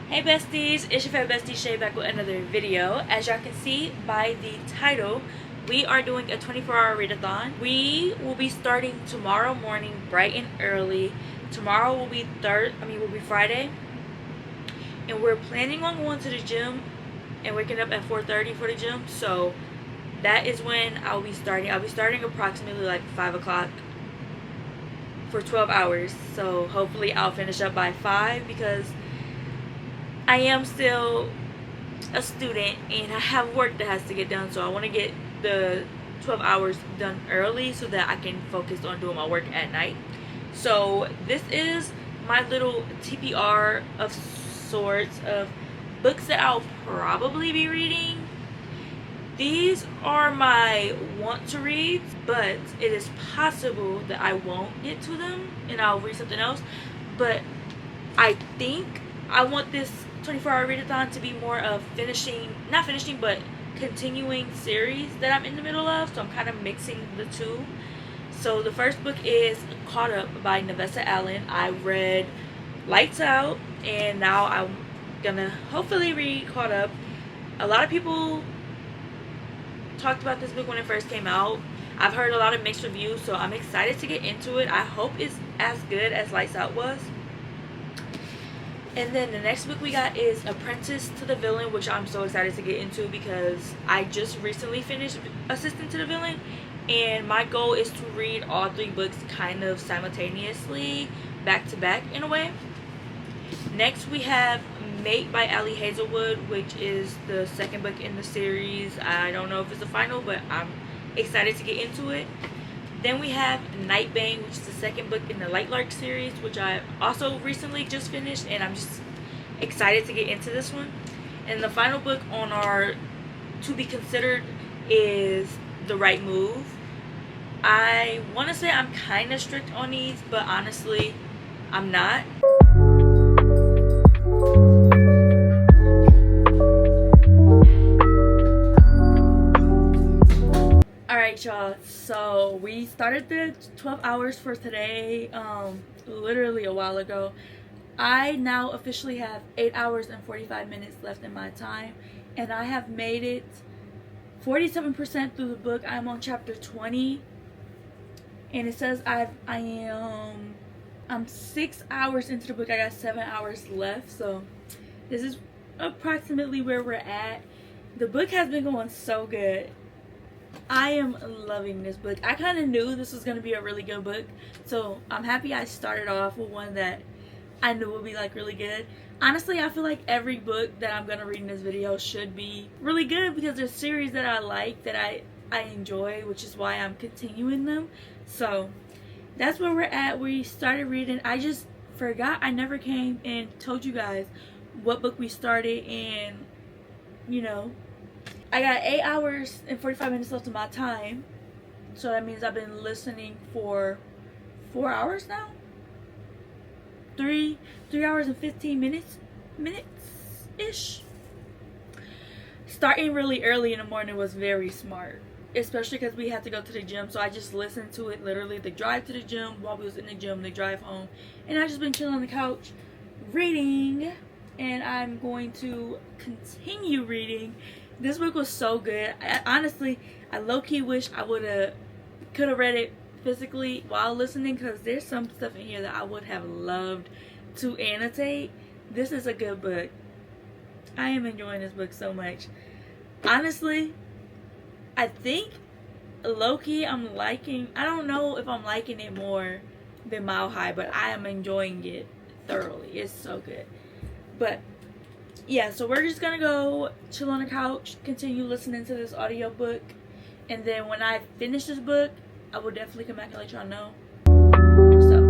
Hey besties, it's your favorite bestie Shay back with another video. As y'all can see by the title, we are doing a 24-hour readathon. We will be starting tomorrow morning bright and early. Tomorrow will be Friday. And we're planning on going to the gym and waking up at 4:30 for the gym. So that is when I'll be starting. I'll be starting approximately like 5 o'clock for 12 hours. So hopefully I'll finish up by 5 because I am still a student and I have work that has to get done, so I want to get the 12 hours done early so that I can focus on doing my work at night. So this is my little TPR of sorts of books that I'll probably be reading. These are my want to read, but it is possible that I won't get to them and I'll read something else. But I think I want this 24-hour readathon to be more of not finishing, but continuing series that I'm in the middle of. So I'm kind of mixing the two. So the first book is Caught Up by Nevessa Allen. I read Lights Out, and now I'm gonna hopefully read Caught Up. A lot of people talked about this book when it first came out. I've heard a lot of mixed reviews, so I'm excited to get into it. I hope it's as good as Lights Out was. And then the next book we got is Apprentice to the Villain, which I'm so excited to get into because I just recently finished Assistant to the Villain, and my goal is to read all 3 books kind of simultaneously, back to back in a way. Next we have Mate by Ali Hazelwood, which is the second book in the series. I don't know if it's the final, but I'm excited to get into it. Then we have Nightbane, which is the second book in the Lightlark series, which I also recently just finished, and I'm just excited to get into this one. And the final book on our to be considered is The Right Move. I want to say I'm kind of strict on these, but honestly, I'm not. Alright y'all, so we started the 12 hours for today literally a while ago. I now officially have 8 hours and 45 minutes left in my time, and I have made it 47% through the book. I'm on chapter 20, and it says I'm 6 hours into the book. I got 7 hours left, so this is approximately where we're at. The book has been going so good. I am loving this book. I kind of knew this was going to be a really good book, so I'm happy I started off with one that I knew would be like really good. Honestly, I feel like every book that I'm going to read in this video should be really good because there's series that I like, that I enjoy, which is why I'm continuing them. So that's where we're at. We started reading. I just forgot I never came and told you guys what book we started, and you know, I got 8 hours and 45 minutes left of my time, so that means I've been listening for 4 hours now. 3 hours and 15 minutes ish. Starting really early in the morning was very smart, especially because we had to go to the gym. So I just listened to it literally the drive to the gym, while we was in the gym, the drive home, and I just been chilling on the couch reading. And I'm going to continue reading. This book was so good. Honestly, I low-key wish I could have read it physically while listening, because there's some stuff in here that I would have loved to annotate. This is a good book. I am enjoying this book so much. Honestly, I think low-key I don't know if I'm liking it more than Mile High, but I am enjoying it thoroughly. It's so good. But yeah, so we're just gonna go chill on the couch, continue listening to this audiobook, and then when I finish this book, I will definitely come back and let y'all know. So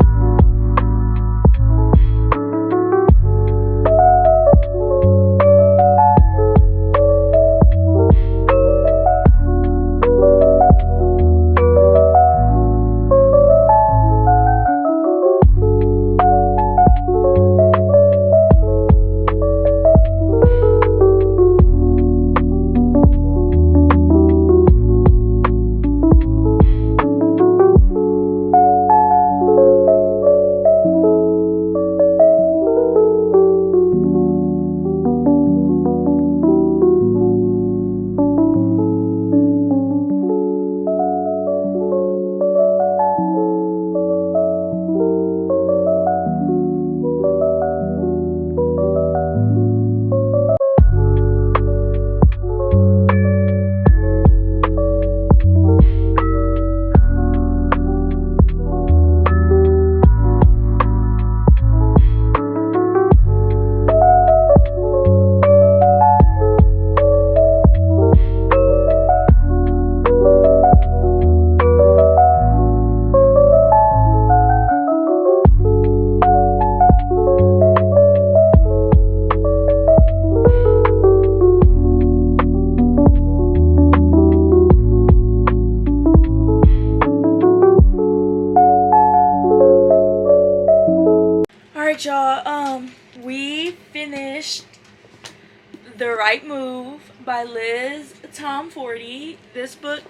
The Right Move by Liz Tomforty. This book,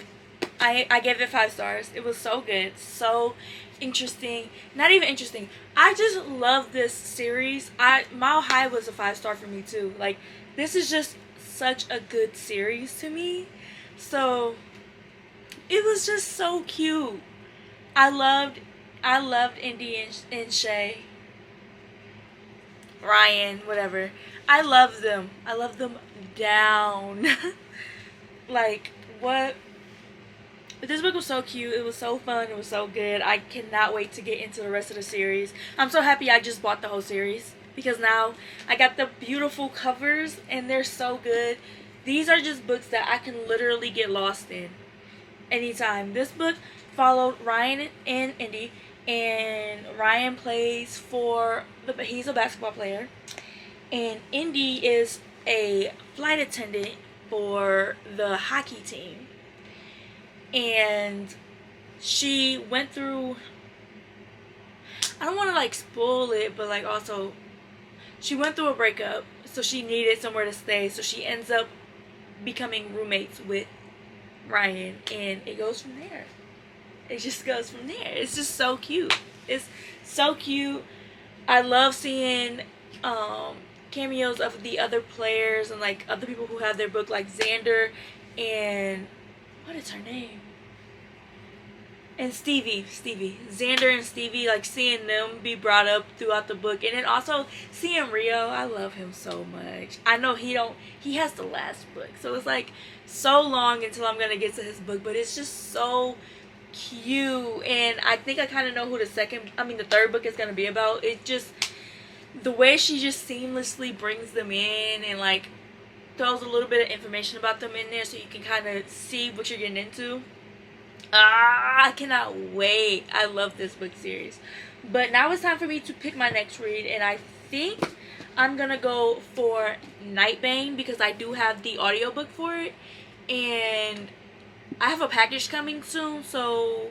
I gave it 5 stars. It was so good, so interesting. Not even interesting. I just love this series. Mile High was a 5-star for me too. Like, this is just such a good series to me. So it was just so cute. I loved Indy and Shay. Ryan, whatever. I love them. I love them down. Like, what? This book was so cute. It was so fun. It was so good. I cannot wait to get into the rest of the series. I'm so happy I just bought the whole series because now I got the beautiful covers and they're so good. These are just books that I can literally get lost in anytime. This book followed Ryan and Indy, and Ryan plays for he's a basketball player, and Indy is a flight attendant for the hockey team. And she went through, I don't want to like spoil it, but like also she went through a breakup, so she needed somewhere to stay, so she ends up becoming roommates with Ryan, and it goes from there. It just goes from there. It's just so cute. It's so cute. I love seeing cameos of the other players and like other people who have their book, like Xander and what is her name? And Stevie. Xander and Stevie, like seeing them be brought up throughout the book. And then also seeing Rio. I love him so much. I know he has the last book. So it's like so long until I'm going to get to his book. But it's just so cute. And I think I kind of know who the third book is going to be about. It just, the way she just seamlessly brings them in and like throws a little bit of information about them in there so you can kind of see what you're getting into. I cannot wait. I love this book series. But now it's time for me to pick my next read, and I think I'm gonna go for Nightbane because I do have the audiobook for it, and I have a package coming soon, so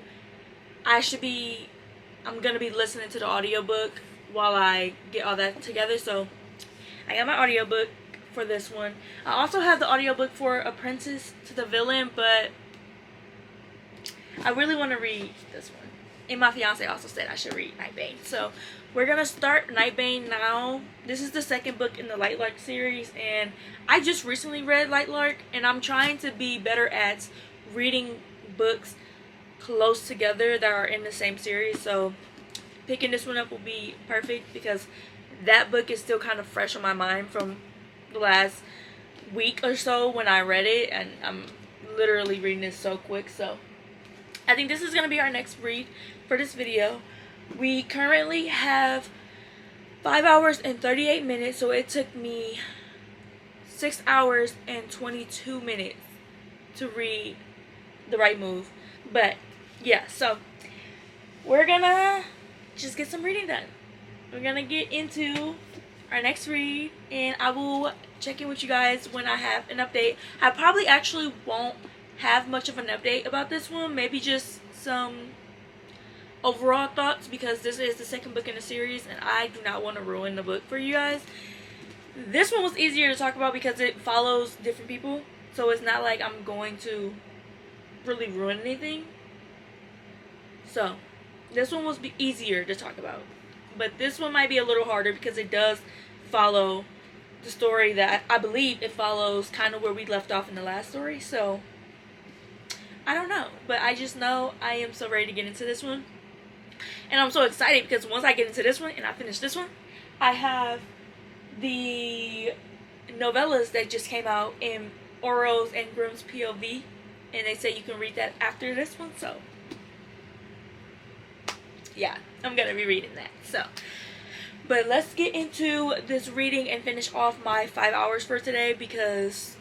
I'm gonna be listening to the audiobook while I get all that together. So I got my audiobook for this one. I also have the audiobook for Apprentice to the Villain, but I really want to read this one. And my fiance also said I should read Nightbane. So we're going to start Nightbane now. This is the second book in the Lightlark series, and I just recently read Lightlark, and I'm trying to be better at reading books close together that are in the same series. So picking this one up will be perfect because that book is still kind of fresh on my mind from the last week or so when I read it, and I'm literally reading this so quick. So I think this is going to be our next read for this video. We currently have 5 hours and 38 minutes, so it took me 6 hours and 22 minutes to read The Right Move. But yeah, so we're gonna just get some reading done. We're gonna get into our next read, and I will check in with you guys when I have an update. I probably actually won't have much of an update about this one, maybe just some overall thoughts, because this is the second book in the series and I do not want to ruin the book for you guys. This one was easier to talk about because it follows different people, so it's not like I'm going to really ruin anything. So this one was easier to talk about, but this one might be a little harder because it does follow the story that I believe it follows kind of where we left off in the last story. So I don't know, but I just know I am so ready to get into this one. And I'm so excited because once I get into this one and I finish this one, I have the novellas that just came out in Orrows and Grimm's POV, and they say you can read that after this one. So yeah, I'm gonna be reading that. So, but let's get into this reading and finish off my 5 hours for today, because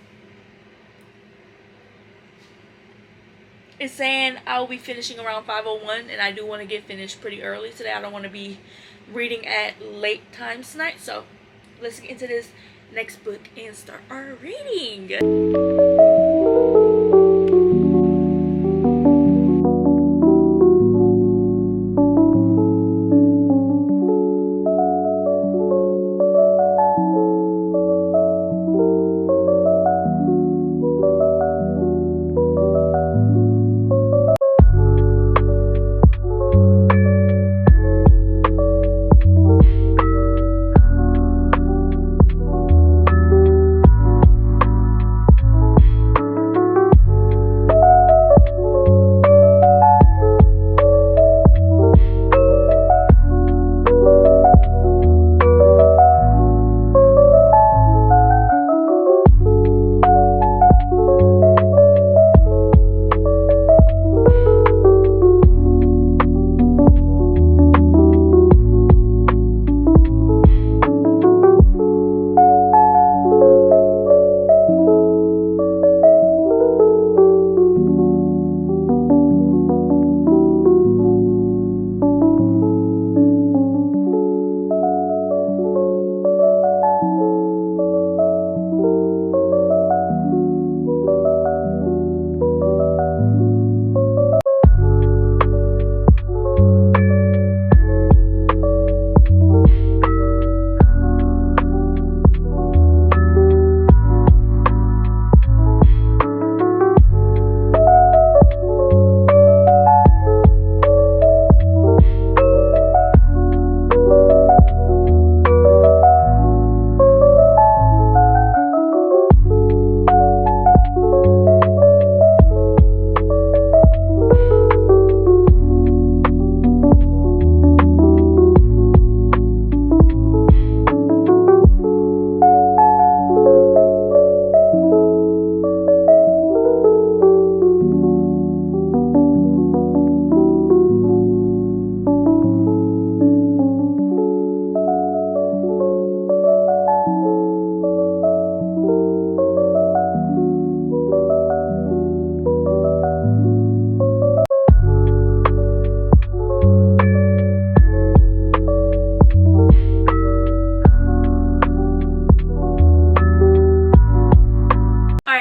it's saying I'll be finishing around 5:01, and I do want to get finished pretty early today. I don't want to be reading at late times tonight. So let's get into this next book and start our reading.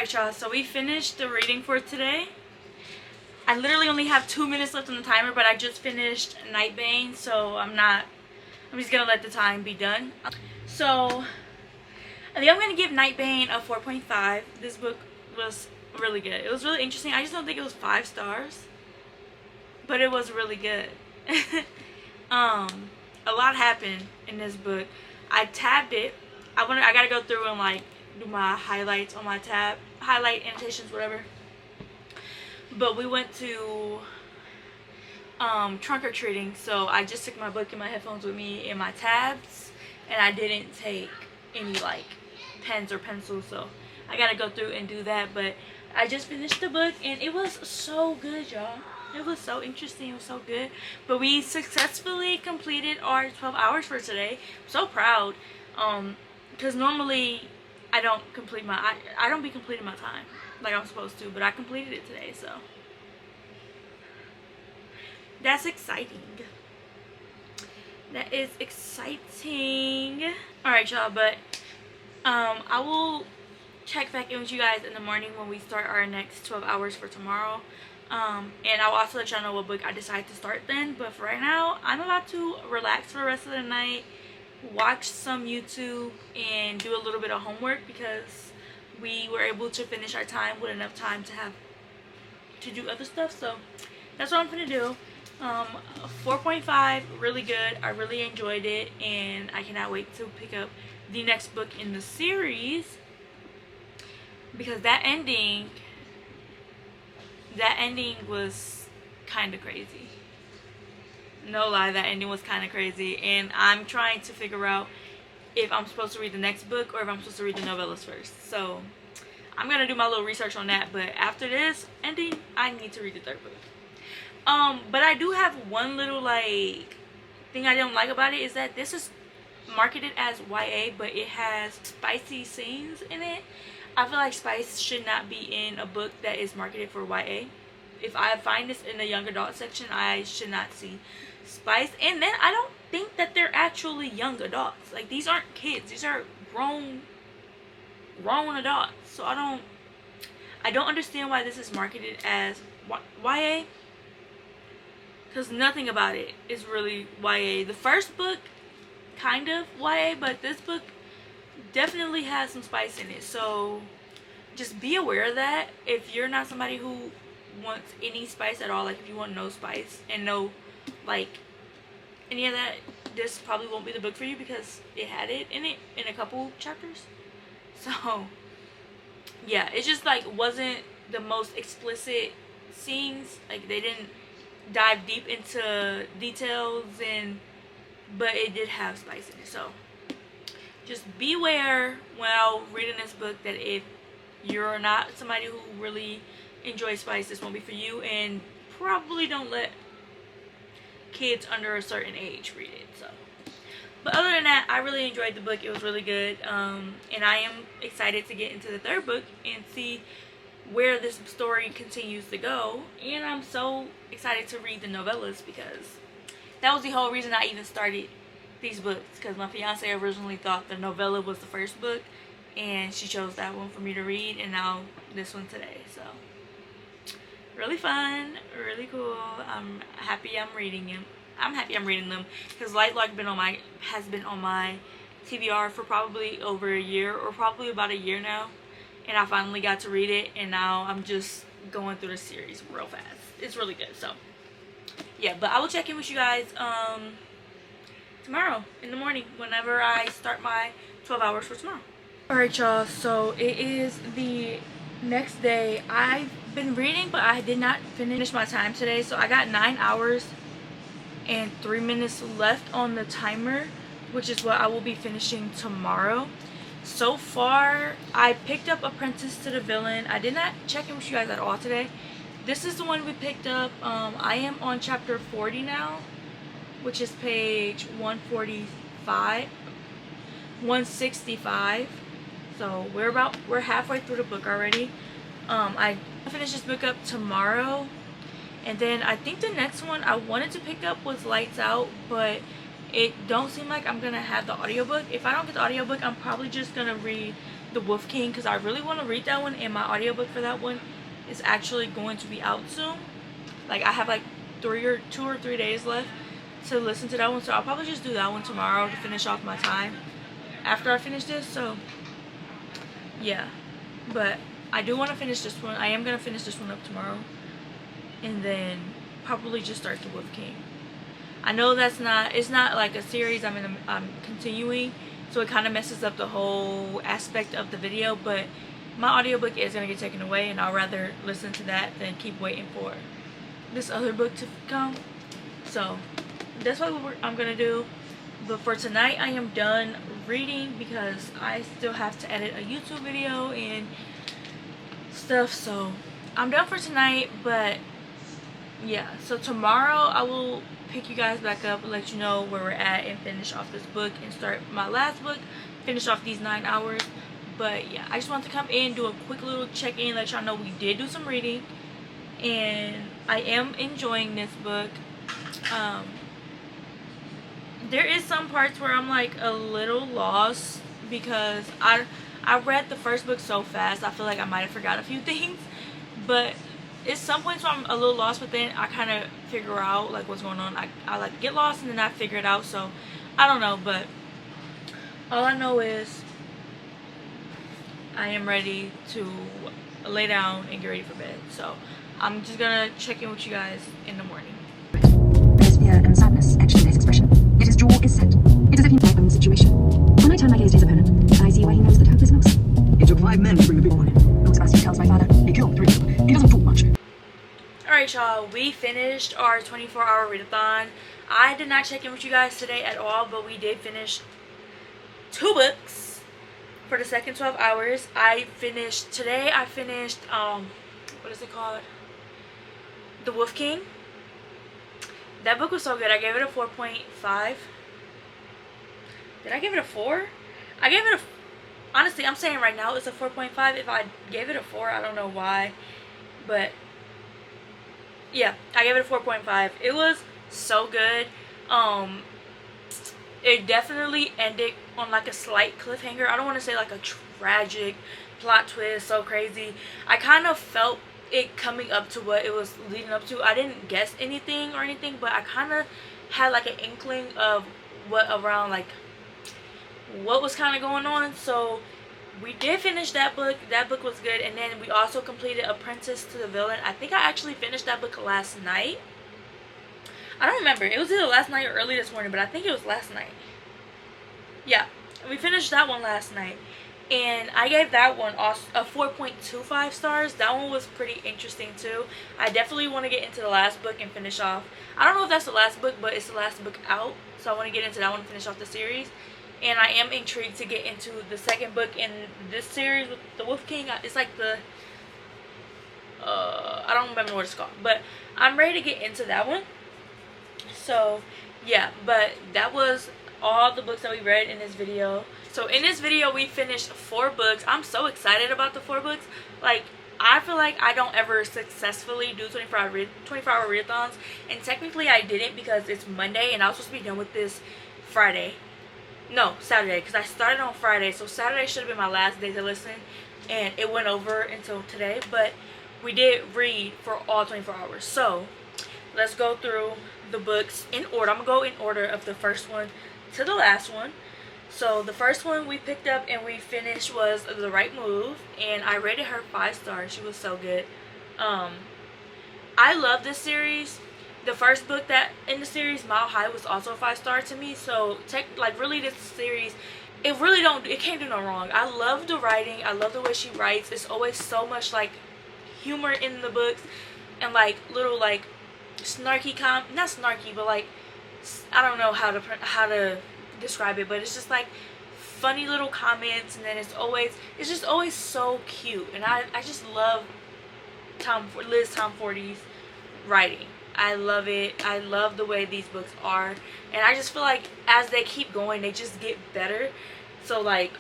Alright y'all, so we finished the reading for today. I literally only have 2 minutes left on the timer, but I just finished Nightbane, so I'm just gonna let the time be done. So I think I'm gonna give Nightbane a 4.5. This book was really good. It was really interesting. I just don't think it was 5 stars, but it was really good. A lot happened in this book. I tabbed it. I gotta go through and like do my highlights on my tab, highlight annotations, whatever. But we went to trunk or treating, so I just took my book and my headphones with me and my tabs, and I didn't take any like pens or pencils, so I gotta go through and do that. But I just finished the book and it was so good, y'all. It was so interesting. It was so good. But we successfully completed our 12 hours for today. I'm so proud, because normally I don't be completing my time like I'm supposed to, but I completed it today, so that's exciting. That is exciting. Alright y'all, but I will check back in with you guys in the morning when we start our next 12 hours for tomorrow, and I'll also let y'all know what book I decide to start then. But for right now, I'm about to relax for the rest of the night, watch some YouTube, and do a little bit of homework because we were able to finish our time with enough time to do other stuff. So that's what I'm gonna do. 4.5, really good. I really enjoyed it, and I cannot wait to pick up the next book in the series, because that ending was kind of crazy. No lie, that ending was kind of crazy, and I'm trying to figure out if I'm supposed to read the next book or if I'm supposed to read the novellas first. So I'm gonna do my little research on that, but after this ending, I need to read the third book. But I do have one little like thing I don't like about it, is that this is marketed as YA, but it has spicy scenes in it. I feel like spice should not be in a book that is marketed for YA. If I find this in the young adult section, I should not see spice. And then I don't think that they're actually young adults. Like, these aren't kids. These are grown adults. So I don't understand why this is marketed as YA, because nothing about it is really YA. The first book kind of YA, but this book definitely has some spice in it. So just be aware of that. If you're not somebody who wants any spice at all, like if you want no spice and no like any of that, this probably won't be the book for you, because it had it in a couple chapters. So yeah, it just like wasn't the most explicit scenes. Like, they didn't dive deep into details, but it did have spice in it. So just beware while reading this book that if you're not somebody who really enjoys spice, this won't be for you, and probably don't let kids under a certain age read it. So, but other than that, I really enjoyed the book. It was really good, and I am excited to get into the third book and see where this story continues to go. And I'm so excited to read the novellas, because that was the whole reason I even started these books, because my fiance originally thought the novella was the first book, and she chose that one for me to read, and now this one today. So really fun, really cool. I'm happy I'm reading them. Because Lightlock has been on my TBR for probably over a year, or probably about a year now, and I finally got to read it, and now I'm just going through the series real fast. It's really good. So yeah, but I will check in with you guys tomorrow in the morning whenever I start my 12 hours for tomorrow. Alright y'all, so it is the next day. I've been reading, but I did not finish my time today, so I got 9 hours and 3 minutes left on the timer, which is what I will be finishing tomorrow. So far, I picked up Apprentice to the Villain. I did not check in with you guys at all today. This is the one we picked up. I am on chapter 40 now, which is page 165. So we're halfway through the book already. I finish this book up tomorrow, and then I think the next one I wanted to pick up was Lights Out, but it don't seem like I'm gonna have the audiobook. If I don't get the audiobook, I'm probably just gonna read The Wolf King, because I really want to read that one, and my audiobook for that one is actually going to be out soon. Like, I have like 2 or 3 days left to listen to that one, so I'll probably just do that one tomorrow to finish off my time after I finish this. So yeah, but I do want to finish this one. I am gonna finish this one up tomorrow, and then probably just start The Wolf King. I know it's not like a series I'm continuing, so it kind of messes up the whole aspect of the video, but my audiobook is going to get taken away, and I'll rather listen to that than keep waiting for this other book to come. So that's what I'm going to do. But for tonight, I am done reading because I still have to edit a YouTube video and stuff. So I'm done for tonight, but yeah, so tomorrow I will pick you guys back up and let you know where we're at and finish off this book and start my last book, finish off these 9 hours. But yeah, I just wanted to come in, do a quick little check-in, let y'all know we did do some reading, and I am enjoying this book. There is some parts where I'm like a little lost because I read the first book so fast, I feel like I might have forgot a few things, but it's some points where I'm a little lost, but then I kind of figure out like what's going on. I like get lost and then I figure it out, so I don't know, but all I know is I am ready to lay down and get ready for bed. So I'm just gonna check in with you guys in the morning. There's fear and sadness etched in his expression, yet his jaw is set. It is as if he knows the situation. When I turn my gaze to his opponent, I see where he knows that hope is lost. It took 5 men to bring the big one in. Lord Sebastian tells my father he killed 3 of them. He doesn't talk much. Alright y'all, we finished our 24-hour readathon. I did not check in with you guys today at all, but we did finish 2 books for the second 12 hours. I finished what is it called? The Wolf King. That book was so good. I gave it a 4.5. Did I give it a 4? I gave it a, honestly, I'm saying right now it's a 4.5. If I gave it a 4, I don't know why, but yeah, I gave it a 4.5. It was so good. It definitely ended on like a slight cliffhanger. I don't want to say like a tragic plot twist, so crazy. I kind of felt it coming up to what it was leading up to. I didn't guess anything or anything, but I kind of had like an inkling of what was kind of going on. So we did finish that book. That book was good. And then we also completed Apprentice to the Villain. I think I actually finished that book last night. I don't remember. It was either last night or early this morning, but I think it was last night. Yeah, we finished that one last night. And I gave that one also a 4.25 stars. That one was pretty interesting too. I definitely want to get into the last book and finish off. I don't know if that's the last book, but it's the last book out. So I want to get into that one and finish off the series. And I am intrigued to get into the second book in this series with the Wolf King. It's like the I don't remember what it's called, but I'm ready to get into that one. So yeah, but that was all the books that we read in this video. So in this video we finished 4 books. I'm so excited about the 4 books. Like, I feel like I don't ever successfully do 24-hour readathons, and technically I didn't because it's Monday and I was supposed to be done with this Saturday, because I started on Friday, so Saturday should have been my last day to listen, and it went over until today. But we did read for all 24 hours. So let's go through the books in order. I'm gonna go in order of the first one to the last one. So the first one we picked up and we finished was The Right Move, and I rated her 5 stars. She was so good. I love this series. The first book that in the series, Mile High, was also a 5-star to me. So really this series, it can't do no wrong. I love the writing. I love the way she writes. It's always so much like humor in the books, and like little like snarky not snarky, but like, I don't know how to describe it, but it's just like funny little comments, and then it's just always so cute. And I just love Liz Tomforty's writing. I love it. I love the way these books are, and I just feel like as they keep going they just get better. So like,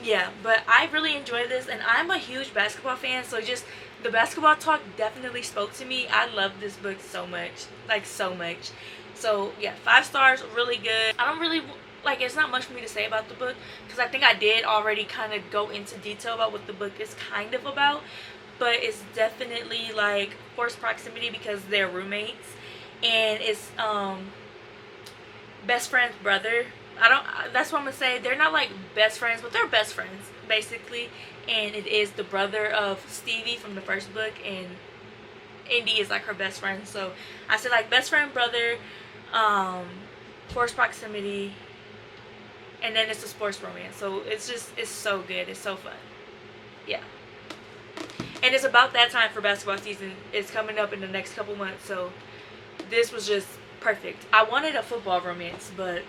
yeah, but I really enjoy this, and I'm a huge basketball fan, so just the basketball talk definitely spoke to me. I love this book so much, like so much. So yeah, 5 stars, really good. I don't really like, it's not much for me to say about the book because I think I did already kind of go into detail about what the book is kind of about, but it's definitely like forced proximity because they're roommates, and it's best friend's brother. I don't, that's what I'm gonna say. They're not like best friends, but they're best friends basically, and it is the brother of Stevie from the first book, and Indy is like her best friend. So I said like best friend, brother, forced proximity, and then it's a sports romance. So it's just, it's so good, it's so fun. Yeah, and it's about that time for basketball season. It's coming up in the next couple months, so this was just perfect. I wanted a football romance, but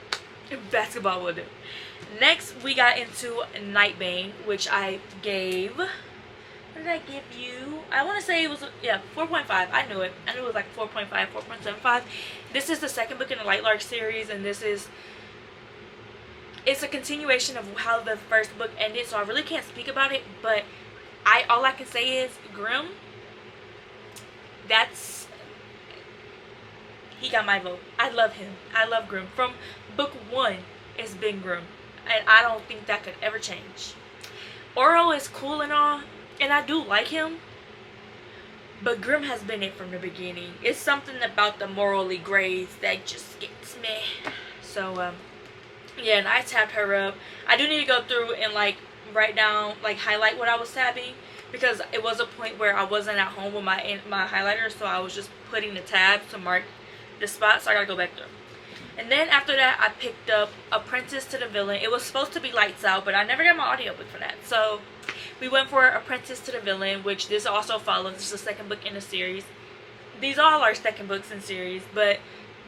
basketball will do. Next, we got into Nightbane, which I gave, what did I give you? I want to say it was, yeah, 4.5. I knew it. I knew it was like 4.5, 4.75. This is the second book in the Light Lark series, and this is, it's a continuation of how the first book ended, so I really can't speak about it, but all I can say is Grimm, he got my vote. I love him. I love Grimm. From book 1, it's been Grimm, and I don't think that could ever change. Oro is cool and all, and I do like him, but Grimm has been it from the beginning. It's something about the morally grays that just gets me. So yeah, and I tabbed her up. I do need to go through and like write down, like highlight what I was tabbing, because it was a point where I wasn't at home with my highlighter, so I was just putting the tabs to mark the spot, so I gotta go back through. And then after that, I picked up Apprentice to the Villain. It was supposed to be Lights Out, but I never got my audiobook for that, so we went for Apprentice to the Villain, which this also follows. This is the second book in the series. These all are second books in series, but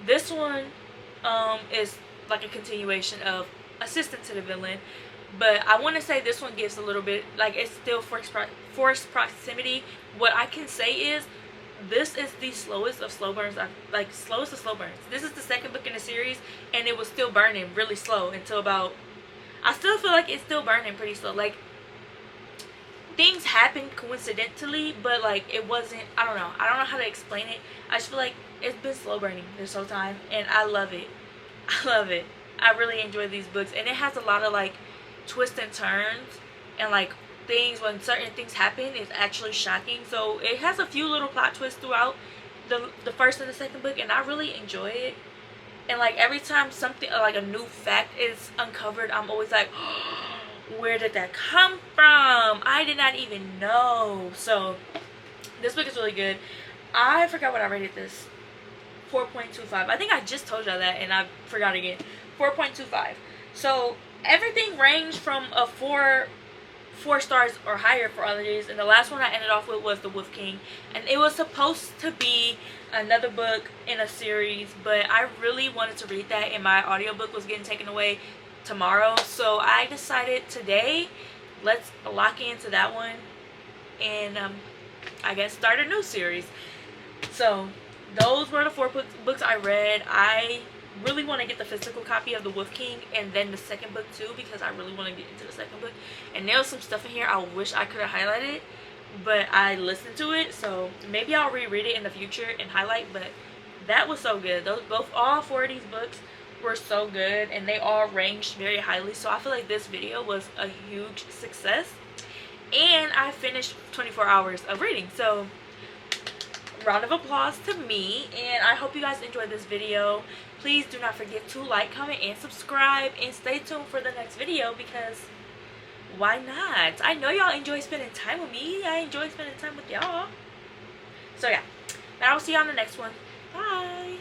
this one is like a continuation of Assistant to the Villain. But I want to say this one gives a little bit, like, it's still forced proximity. What I can say is, this is the slowest of slow burns. Slowest of slow burns. This is the second book in the series, and it was still burning really slow until about, I still feel like it's still burning pretty slow. Like, things happened coincidentally, but like it wasn't, I don't know how to explain it. I just feel like it's been slow burning this whole time, and I love it. I love it. I really enjoy these books, and it has a lot of like twists and turns, and like things, when certain things happen, it's actually shocking. So it has a few little plot twists throughout the first and the second book, and I really enjoy it. And like every time something like a new fact is uncovered, I'm always like, oh, where did that come from? I did not even know. So this book is really good. I forgot what I rated this. 4.25. I think I just told y'all that and I forgot again. 4.25. So everything ranged from a 4 stars or higher for all of these, and the last one I ended off with was The Wolf King, and it was supposed to be another book in a series, but I really wanted to read that, and my audiobook was getting taken away tomorrow, so I decided today, let's lock into that one and I guess start a new series. So those were the 4 books I read. I really want to get the physical copy of The Wolf King and then the second book too, because I really want to get into the second book, and there was some stuff in here I wish I could have highlighted, but I listened to it, so maybe I'll reread it in the future and highlight. But that was so good. All 4 of these books were so good, and they all ranged very highly, so I feel like this video was a huge success, and I finished 24 hours of reading. So round of applause to me, and I hope you guys enjoyed this video. Please do not forget to like, comment, and subscribe, and stay tuned for the next video, because why not? I know y'all enjoy spending time with me. I enjoy spending time with y'all. So yeah, and I'll see you on the next one. Bye.